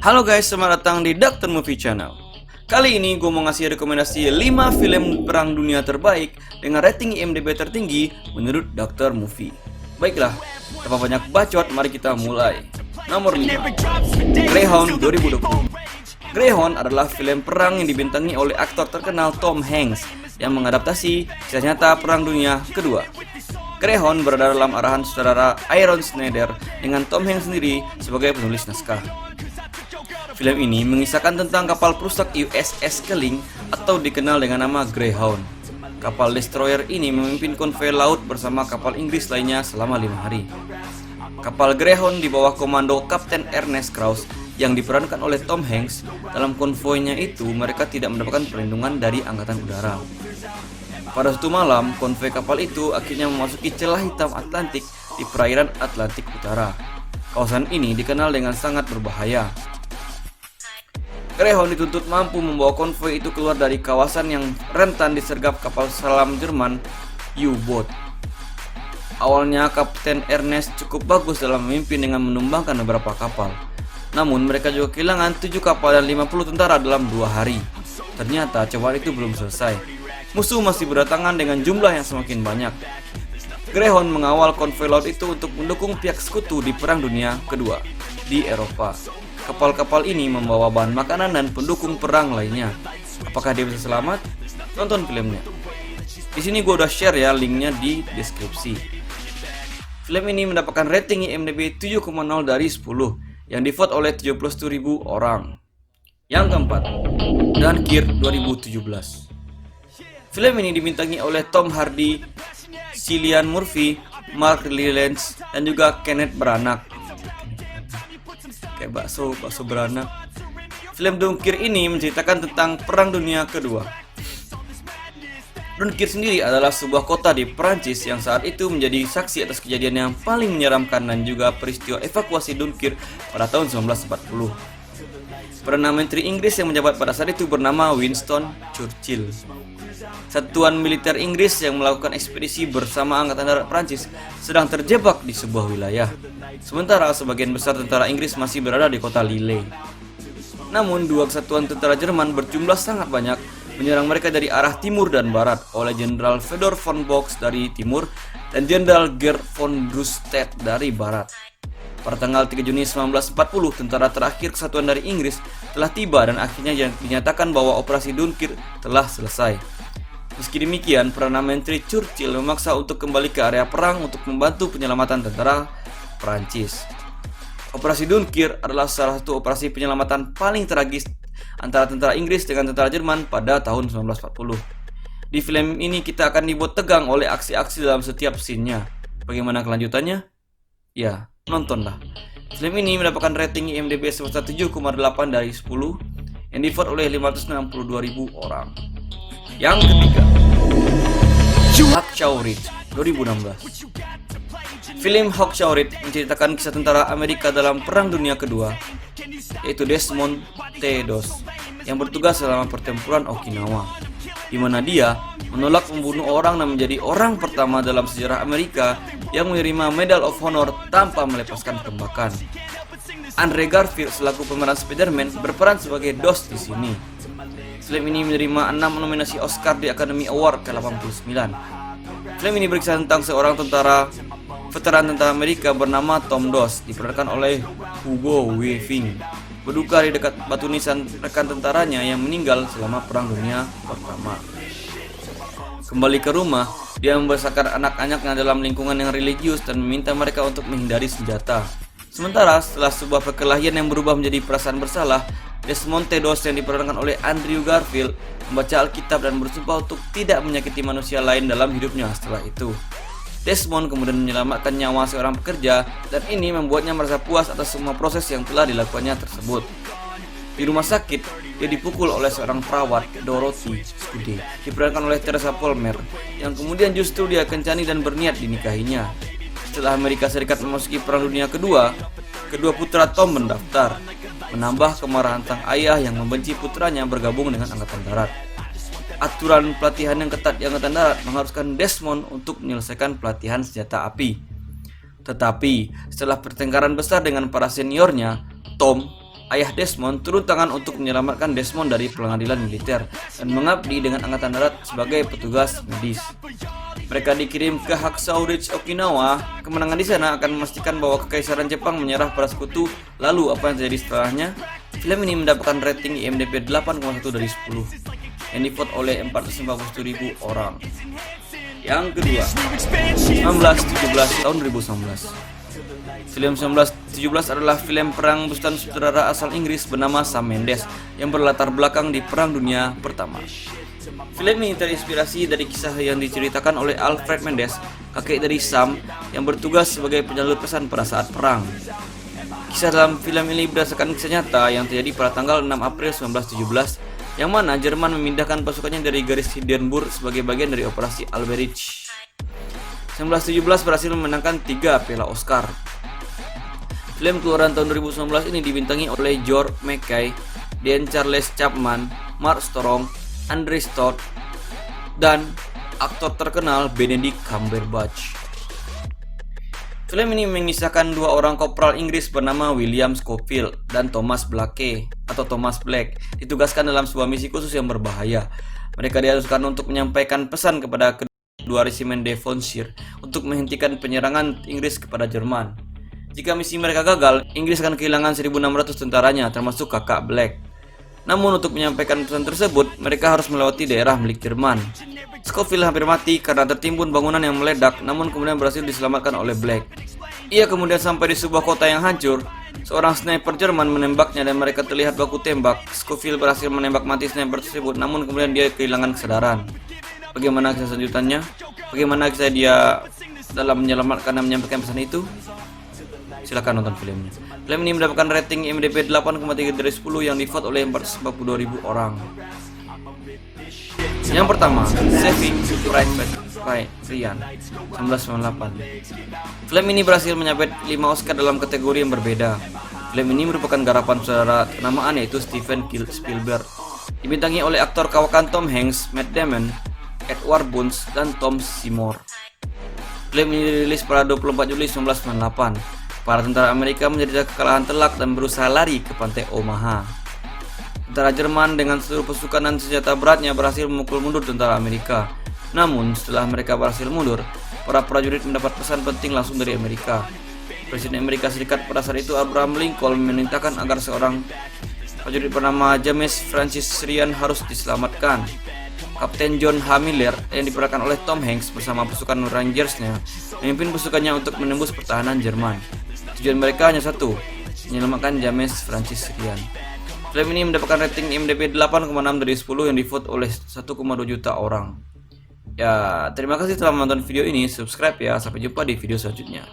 Halo guys, selamat datang di Dr. Movie Channel. Kali ini gue mau ngasih rekomendasi 5 film perang dunia terbaik dengan rating IMDb tertinggi menurut Dr. Movie. Baiklah, tanpa banyak bacot, mari kita mulai. Nomor 5, Greyhound 2020. Greyhound adalah film perang yang dibintangi oleh aktor terkenal Tom Hanks yang mengadaptasi kisah nyata Perang Dunia Kedua. Greyhound berada dalam arahan sutradara Aaron Schneider dengan Tom Hanks sendiri sebagai penulis naskah. Film ini mengisahkan tentang kapal perusak USS Keeling atau dikenal dengan nama Greyhound. Kapal destroyer ini memimpin konvoi laut bersama kapal Inggris lainnya selama 5 hari. Kapal Greyhound di bawah komando Kapten Ernest Krause yang diperankan oleh Tom Hanks. Dalam konvoinya itu mereka tidak mendapatkan perlindungan dari angkatan udara. Pada suatu malam, konvoi kapal itu akhirnya memasuki celah hitam Atlantik di perairan Atlantik Utara. Kawasan ini dikenal dengan sangat berbahaya. Greyhound dituntut mampu membawa konvoi itu keluar dari kawasan yang rentan disergap kapal selam Jerman U-Boat. Awalnya Kapten Ernest cukup bagus dalam memimpin dengan menumbangkan beberapa kapal. Namun mereka juga kehilangan 7 kapal dan 50 tentara dalam 2 hari. Ternyata cobaan itu belum selesai. Musuh masih berdatangan dengan jumlah yang semakin banyak. Greyhound mengawal konvoi laut itu untuk mendukung pihak sekutu di Perang Dunia Kedua di Eropa. Kapal-kapal ini membawa bahan makanan dan pendukung perang lainnya. Apakah dia bisa selamat? Tonton filmnya. Di sini gue udah share ya linknya di deskripsi. Film ini mendapatkan rating IMDb 7,0 dari 10 yang divote oleh 71.000 orang. Yang keempat, Dunkirk 2017. Film ini dibintangi oleh Tom Hardy, Cillian Murphy, Mark Rylance, dan juga Kenneth Branagh. Kayak bakso beranak. Film Dunkirk ini menceritakan tentang Perang Dunia Kedua. Dunkirk sendiri adalah sebuah kota di Prancis yang saat itu menjadi saksi atas kejadian yang paling menyeramkan dan juga peristiwa evakuasi Dunkirk pada tahun 1940. Perdana Menteri Inggris yang menjabat pada saat itu bernama Winston Churchill. Satuan militer Inggris yang melakukan ekspedisi bersama Angkatan Darat Prancis sedang terjebak di sebuah wilayah. Sementara sebagian besar tentara Inggris masih berada di kota Lille. Namun dua kesatuan tentara Jerman berjumlah sangat banyak menyerang mereka dari arah timur dan barat oleh Jenderal Fedor von Bock dari timur dan Jenderal Gerd von Rundstedt dari barat. Pada tanggal 3 Juni 1940, tentara terakhir kesatuan dari Inggris telah tiba dan akhirnya dinyatakan bahwa operasi Dunkirk telah selesai. Meski demikian, Perdana Menteri Churchill memaksa untuk kembali ke area perang untuk membantu penyelamatan tentara Prancis. Operasi Dunkirk adalah salah satu operasi penyelamatan paling tragis antara tentara Inggris dengan tentara Jerman pada tahun 1940. Di film ini kita akan dibuat tegang oleh aksi-aksi dalam setiap scene-nya. Bagaimana kelanjutannya? Ya, nontonlah. Film ini mendapatkan rating IMDb sebesar 7,8 dari 10 yang divote oleh 562.000 orang. Yang ketiga, Hacksaw Ridge 2016. Film Hacksaw Ridge menceritakan kisah tentara Amerika dalam Perang Dunia Kedua, yaitu Desmond T. Doss yang bertugas selama pertempuran Okinawa, di mana dia menolak membunuh orang dan menjadi orang pertama dalam sejarah Amerika yang menerima Medal of Honor tanpa melepaskan tembakan. Andrew Garfield selaku pemeran Spider-Man berperan sebagai Doss di sini. Film ini menerima 6 nominasi Oscar di Academy Award ke-89. Film ini berkisah tentang seorang veteran tentara Amerika bernama Tom Doss, diperankan oleh Hugo Weaving, berduka di dekat batu nisan rekan tentaranya yang meninggal selama Perang Dunia Pertama. Kembali ke rumah, dia membesarkan anak-anaknya dalam lingkungan yang religius dan meminta mereka untuk menghindari senjata. Sementara setelah sebuah perkelahian yang berubah menjadi perasaan bersalah, Desmond T. Doss yang diperankan oleh Andrew Garfield membaca Alkitab dan bersumpah untuk tidak menyakiti manusia lain dalam hidupnya setelah itu. Desmond kemudian menyelamatkan nyawa seorang pekerja dan ini membuatnya merasa puas atas semua proses yang telah dilakukannya tersebut. Di rumah sakit, dia dipukul oleh seorang perawat, Dorothy Scude, diperankan oleh Teresa Palmer, yang kemudian justru dia kencani dan berniat dinikahinya. Setelah Amerika Serikat memasuki Perang Dunia Kedua, kedua putra Tom mendaftar, menambah kemarahan sang ayah yang membenci putranya bergabung dengan Angkatan Darat. Aturan pelatihan yang ketat di Angkatan Darat mengharuskan Desmond untuk menyelesaikan pelatihan senjata api. Tetapi setelah pertengkaran besar dengan para seniornya, Tom ayah Desmond turun tangan untuk menyelamatkan Desmond dari pengadilan militer dan mengabdi dengan angkatan darat sebagai petugas medis. Mereka dikirim ke Hacksaw Ridge, Okinawa. Kemenangan di sana akan memastikan bahwa Kekaisaran Jepang menyerah pada sekutu. Lalu apa yang terjadi setelahnya? Film ini mendapatkan rating IMDb 8,1 dari 10 yang divote oleh 441.000 orang. Yang kedua, 1917 tahun 2019. Film 1917 adalah film perang besutan sutradara asal Inggris bernama Sam Mendes yang berlatar belakang di Perang Dunia Pertama. Film ini terinspirasi dari kisah yang diceritakan oleh Alfred Mendes, kakek dari Sam, yang bertugas sebagai penyalur pesan pada saat perang. Kisah dalam film ini berdasarkan kisah nyata yang terjadi pada tanggal 6 April 1917, yang mana Jerman memindahkan pasukannya dari garis Hindenburg sebagai bagian dari Operasi Alberich. 1917 berhasil memenangkan 3 piala Oscar. Film keluaran tahun 2019 ini dibintangi oleh George Mackay, Dean Charles Chapman, Mark Strong, Andre Stott, dan aktor terkenal Benedict Cumberbatch. Film ini mengisahkan 2 orang kopral Inggris bernama William Scofield dan Thomas Blake ditugaskan dalam sebuah misi khusus yang berbahaya. Mereka diharuskan untuk menyampaikan pesan kepada kedua resimen Devonshire untuk menghentikan penyerangan Inggris kepada Jerman. Jika misi mereka gagal, Inggris akan kehilangan 1.600 tentaranya, termasuk kakak Black. Namun untuk menyampaikan pesan tersebut, mereka harus melewati daerah milik Jerman. Scofield hampir mati karena tertimbun bangunan yang meledak, namun kemudian berhasil diselamatkan oleh Black. Ia kemudian sampai di sebuah kota yang hancur. Seorang sniper Jerman menembaknya dan mereka terlihat baku tembak. Scofield berhasil menembak mati sniper tersebut, namun kemudian dia kehilangan kesadaran. Bagaimana kisah selanjutnya? Bagaimana kisah dia dalam menyelamatkan dan menyampaikan pesan itu? Silahkan nonton filmnya. Film ini mendapatkan rating IMDb 8,3 dari 10 yang divote oleh 442.000 orang. Yang pertama, Saving Private Ryan 1998. Film ini berhasil menyabet 5 Oscar dalam kategori yang berbeda. Film ini merupakan garapan saudara kenamaan yaitu Steven Spielberg. Dibintangi oleh aktor kawakan Tom Hanks, Matt Damon, Edward Burns, dan Tom Seymour. Film ini dirilis pada 24 Juli 1998. Para tentara Amerika menderita kekalahan telak dan berusaha lari ke pantai Omaha. Tentara Jerman dengan seluruh pasukan dan senjata beratnya berhasil memukul mundur tentara Amerika. Namun setelah mereka berhasil mundur, para prajurit mendapat pesan penting langsung dari Amerika. Presiden Amerika Serikat pada saat itu Abraham Lincoln memerintahkan agar seorang prajurit bernama James Francis Ryan harus diselamatkan. Kapten John H. Miller yang diperankan oleh Tom Hanks bersama pasukan Rangersnya memimpin pasukannya untuk menembus pertahanan Jerman. Tujuan mereka hanya satu, menyelamatkan James Francis Ryan. Film ini mendapatkan rating IMDb 8,6 dari 10 yang divote oleh 1,2 juta orang. Ya, terima kasih telah menonton video ini. Subscribe ya. Sampai jumpa di video selanjutnya.